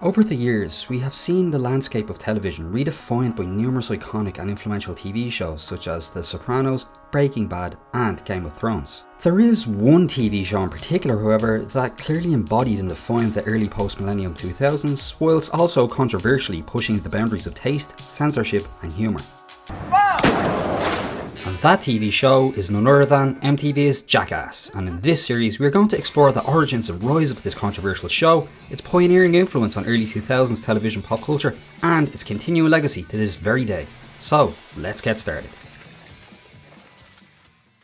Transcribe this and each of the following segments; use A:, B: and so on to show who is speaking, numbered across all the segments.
A: Over the years, we have seen the landscape of television redefined by numerous iconic and influential TV shows such as The Sopranos, Breaking Bad, and Game of Thrones. There is one TV show in particular, however, that clearly embodied and defined the early post-millennium 2000s, whilst also controversially pushing the boundaries of taste, censorship, and humour. And that TV show is none other than MTV's Jackass, and in this series we are going to explore the origins and rise of this controversial show, its pioneering influence on early 2000s television pop culture, and its continuing legacy to this very day. So, let's get started.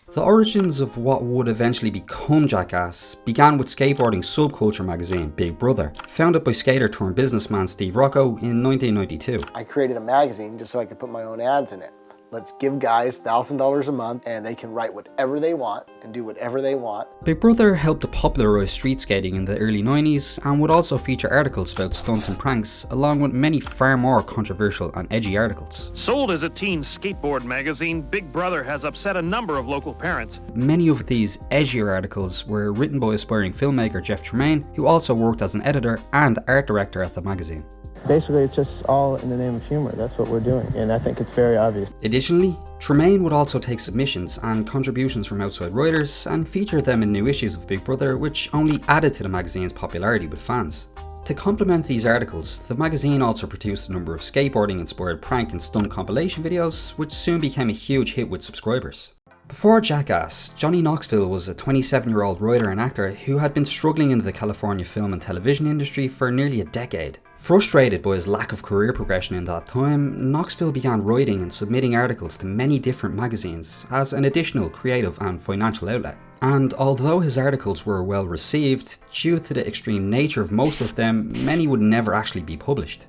A: The origins of what would eventually become Jackass began with skateboarding subculture magazine Big Brother, founded by skater turned businessman Steve Rocco in 1992.
B: I created a magazine just so I could put my own ads in it. Let's give guys $1,000 a month and they can write whatever they want and do whatever they want.
A: Big Brother helped to popularise street skating in the early 90s and would also feature articles about stunts and pranks, along with many far more controversial and edgy articles.
C: Sold as a teen skateboard magazine, Big Brother has upset a number of local parents.
A: Many of these edgier articles were written by aspiring filmmaker Jeff Tremaine, who also worked as an editor and art director at the magazine.
D: Basically, it's just all in the name of humor. That's what we're doing, and I think it's very obvious.
A: Additionally, Tremaine would also take submissions and contributions from outside writers and feature them in new issues of Big Brother, which only added to the magazine's popularity with fans. To complement these articles, the magazine also produced a number of skateboarding-inspired prank and stunt compilation videos, which soon became a huge hit with subscribers. Before Jackass, Johnny Knoxville was a 27-year-old writer and actor who had been struggling in the California film and television industry for nearly a decade. Frustrated by his lack of career progression in that time, Knoxville began writing and submitting articles to many different magazines as an additional creative and financial outlet. And although his articles were well received, due to the extreme nature of most of them, many would never actually be published.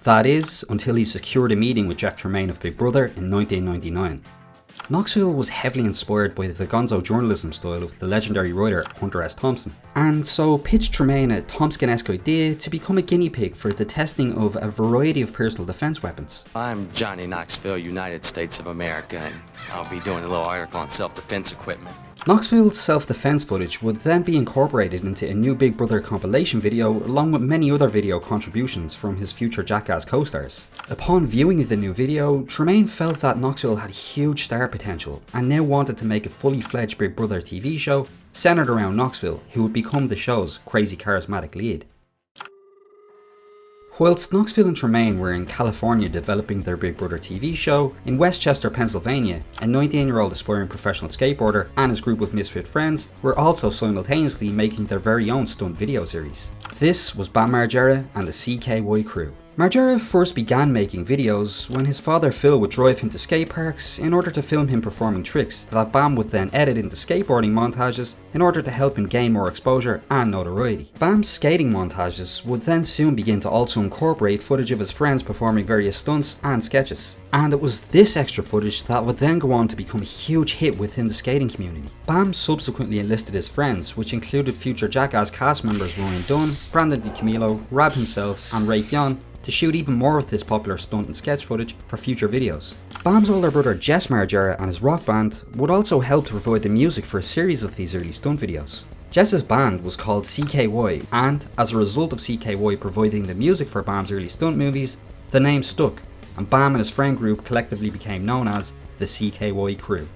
A: That is, until he secured a meeting with Jeff Tremaine of Big Brother in 1999. Knoxville was heavily inspired by the gonzo journalism style of the legendary writer Hunter S. Thompson, and so pitched Tremaine a Thompson-esque idea to become a guinea pig for the testing of a variety of personal defense weapons.
E: I'm Johnny Knoxville, United States of America, and I'll be doing a little article on self-defense equipment.
A: Knoxville's self-defense footage would then be incorporated into a new Big Brother compilation video along with many other video contributions from his future Jackass co-stars. Upon viewing the new video, Tremaine felt that Knoxville had huge star potential and now wanted to make a fully fledged Big Brother TV show centered around Knoxville, who would become the show's crazy charismatic lead. Whilst Knoxville and Tremaine were in California developing their Big Brother TV show, in Westchester, Pennsylvania, a 19-year-old aspiring professional skateboarder and his group of misfit friends were also simultaneously making their very own stunt video series. This was Bam Margera and the CKY crew. Margera first began making videos when his father Phil would drive him to skate parks in order to film him performing tricks that Bam would then edit into skateboarding montages in order to help him gain more exposure and notoriety. Bam's skating montages would then soon begin to also incorporate footage of his friends performing various stunts and sketches. And it was this extra footage that would then go on to become a huge hit within the skating community. Bam subsequently enlisted his friends, which included future Jackass cast members Ryan Dunn, Brandon DiCamillo, Rab himself and Ray Fionn, to shoot even more of this popular stunt and sketch footage for future videos. Bam's older brother Jess Margera and his rock band would also help to provide the music for a series of these early stunt videos. Jess's band was called CKY, and as a result of CKY providing the music for Bam's early stunt movies, the name stuck, and Bam and his friend group collectively became known as the CKY crew.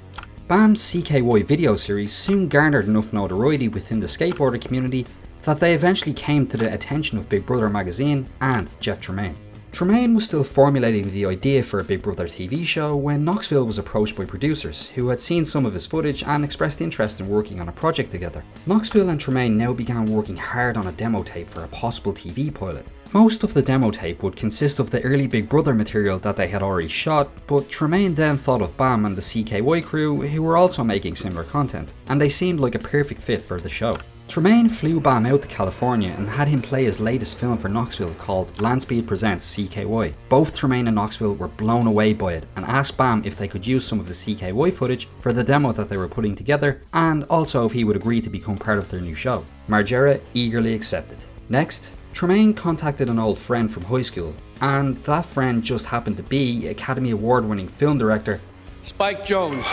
A: Bam's CKY video series soon garnered enough notoriety within the skateboarder community that they eventually came to the attention of Big Brother magazine and Jeff Tremaine. Tremaine was still formulating the idea for a Big Brother TV show when Knoxville was approached by producers who had seen some of his footage and expressed interest in working on a project together. Knoxville and Tremaine now began working hard on a demo tape for a possible TV pilot. Most of the demo tape would consist of the early Big Brother material that they had already shot, but Tremaine then thought of Bam and the CKY crew, who were also making similar content, and they seemed like a perfect fit for the show. Tremaine flew Bam out to California and had him play his latest film for Knoxville called Landspeed Presents CKY. Both Tremaine and Knoxville were blown away by it and asked Bam if they could use some of the CKY footage for the demo that they were putting together, and also if he would agree to become part of their new show. Margera eagerly accepted. Next, Tremaine contacted an old friend from high school, and that friend just happened to be Academy Award-winning film director
F: Spike Jonze.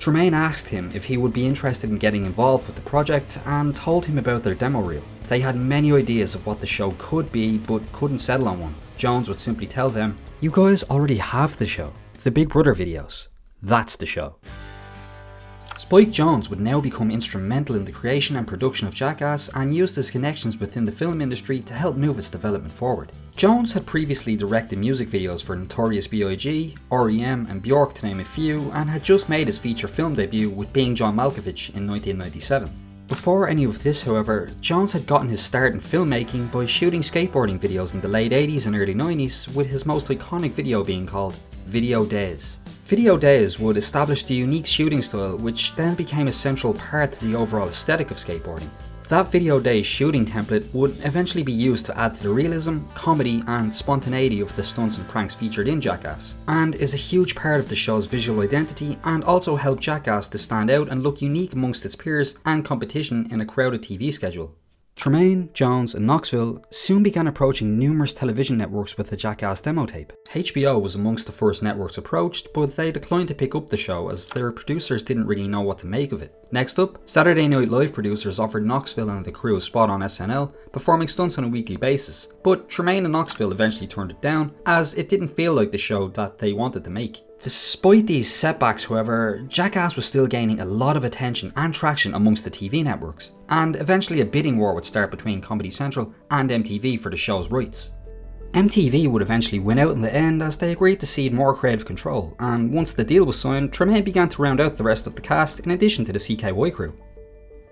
A: Tremaine asked him if he would be interested in getting involved with the project and told him about their demo reel. They had many ideas of what the show could be, but couldn't settle on one. Jones would simply tell them, "You guys already have the show. The Big Brother videos. That's the show." Spike Jonze would now become instrumental in the creation and production of Jackass and used his connections within the film industry to help move its development forward. Jones had previously directed music videos for Notorious B.I.G., R.E.M. and Bjork to name a few, and had just made his feature film debut with Being John Malkovich in 1997. Before any of this, however, Jones had gotten his start in filmmaking by shooting skateboarding videos in the late 80s and early 90s, with his most iconic video being called Video Days. Video Days would establish the unique shooting style, which then became a central part to the overall aesthetic of skateboarding. That Video Days shooting template would eventually be used to add to the realism, comedy and spontaneity of the stunts and pranks featured in Jackass, and is a huge part of the show's visual identity and also helped Jackass to stand out and look unique amongst its peers and competition in a crowded TV schedule. Tremaine, Jones and Knoxville soon began approaching numerous television networks with the Jackass demo tape. HBO was amongst the first networks approached, but they declined to pick up the show as their producers didn't really know what to make of it. Next up, Saturday Night Live producers offered Knoxville and the crew a spot on SNL, performing stunts on a weekly basis, but Tremaine and Knoxville eventually turned it down as it didn't feel like the show that they wanted to make. Despite these setbacks, however, Jackass was still gaining a lot of attention and traction amongst the TV networks, and eventually a bidding war would start between Comedy Central and MTV for the show's rights. MTV would eventually win out in the end as they agreed to cede more creative control, and once the deal was signed, Tremaine began to round out the rest of the cast in addition to the CKY crew.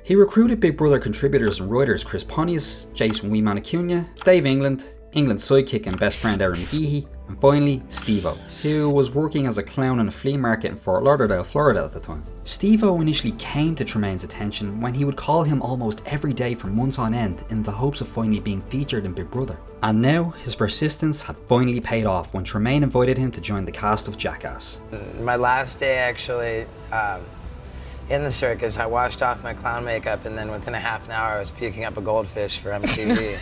A: He recruited Big Brother contributors and writers Chris Pontius, Jason Wee Manacuna, Dave England's sidekick and best friend Aaron McGeehee, and finally Steve-O, who was working as a clown in a flea market in Fort Lauderdale, Florida at the time. Steve-O initially came to Tremaine's attention when he would call him almost every day for months on end in the hopes of finally being featured in Big Brother. And now his persistence had finally paid off when Tremaine invited him to join the cast of Jackass.
F: My last day actually in the circus, I washed off my clown makeup and then within a half an hour I was puking up a goldfish for MTV.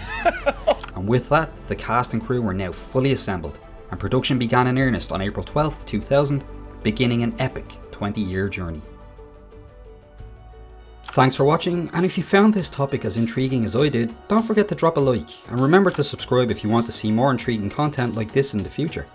A: And with that, the cast and crew were now fully assembled, and production began in earnest on April 12th, 2000, beginning an epic 20-year journey. Thanks for watching, and if you found this topic as intriguing as I did, don't forget to drop a like, and remember to subscribe if you want to see more intriguing content like this in the future.